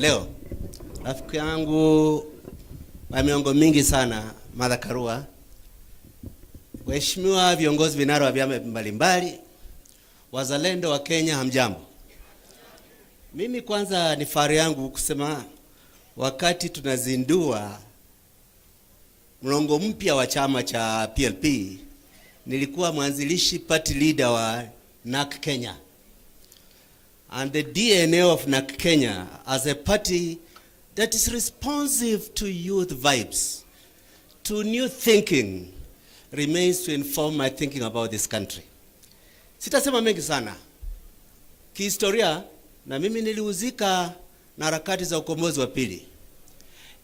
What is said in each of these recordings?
Leo rafiki yangu wa miongo mingi sana Martha Karua, waheshimiwa viongozi vinara wa vyama mbalimbali, wazalendo wa Kenya, hamjambo. Mimi kwanza ni fahari yangu kusema wakati tunazindua mlongo mpya wa chama cha PLP, nilikuwa mwanzilishi party leader wa NAK Kenya. And the DNA of NAK Kenya as a party that is responsive to youth vibes, to new thinking, remains to inform my thinking about this country. Sitasema mengi sana. Kihistoria, na mimi nilihusika na harakati za ukombozi wa pili.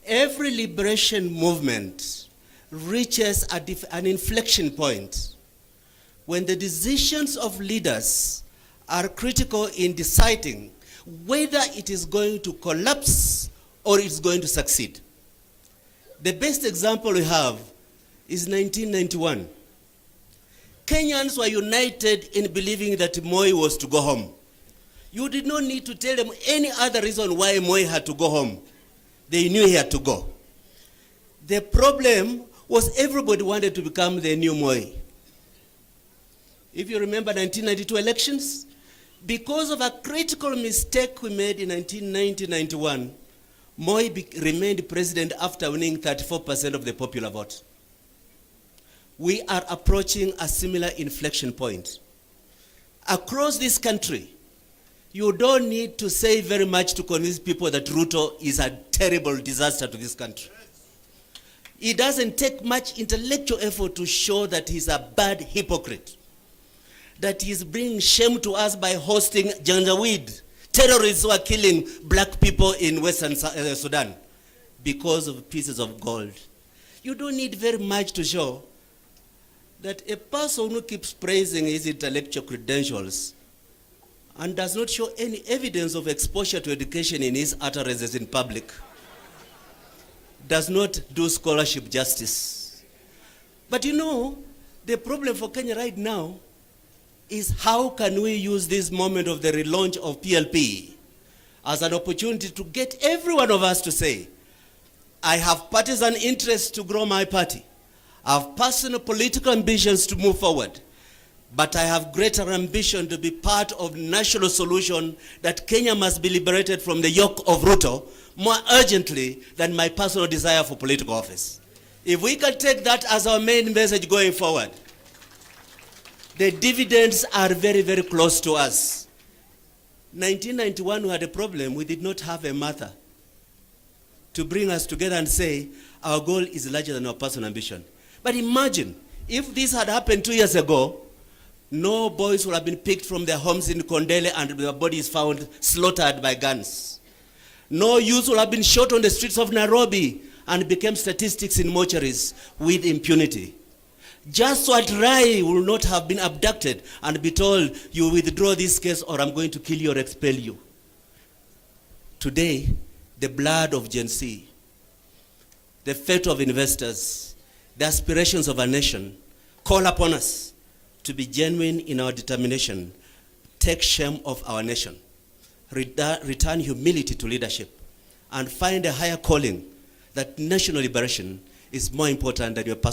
Every liberation movement reaches an inflection point when the decisions of leaders are critical in deciding whether it is going to collapse or it's going to succeed. The best example we have is 1991. Kenyans were united in believing that Moi was to go home. You did not need to tell them any other reason why Moi had to go home. They knew he had to go. The problem was everybody wanted to become the new Moi. If you remember 1992 elections, because of a critical mistake we made in 1990-91, Moi remained president after winning 34% of the popular vote. We are approaching a similar inflection point. Across this country, you don't need to say very much to convince people that Ruto is a terrible disaster to this country. It doesn't take much intellectual effort to show that he's a bad hypocrite, that he's bringing shame to us by hosting Janjaweed, terrorists who are killing black people in Western Sudan because of pieces of gold. You don't need very much to show that a person who keeps praising his intellectual credentials and does not show any evidence of exposure to education in his utterances in public does not do scholarship justice. But you know, the problem for Kenya right now is how can we use this moment of the relaunch of PLP as an opportunity to get every one of us to say, I have partisan interests to grow my party. I have personal political ambitions to move forward. But I have greater ambition to be part of national solution that Kenya must be liberated from the yoke of Ruto more urgently than my personal desire for political office. If we can take that as our main message going forward, the dividends are very, very close to us. 1991, we had a problem. We did not have a mother to bring us together and say, our goal is larger than our personal ambition. But imagine, if this had happened 2 years ago, no boys would have been picked from their homes in Kondele and their bodies found slaughtered by guns. No youth would have been shot on the streets of Nairobi and became statistics in mortuaries with impunity. Joshua Rai will not have been abducted and be told, you withdraw this case or I'm going to kill you or expel you. Today, the blood of Gen Z, the fate of investors, the aspirations of our nation call upon us to be genuine in our determination, take shame of our nation, return humility to leadership, and find a higher calling that national liberation is more important than your personal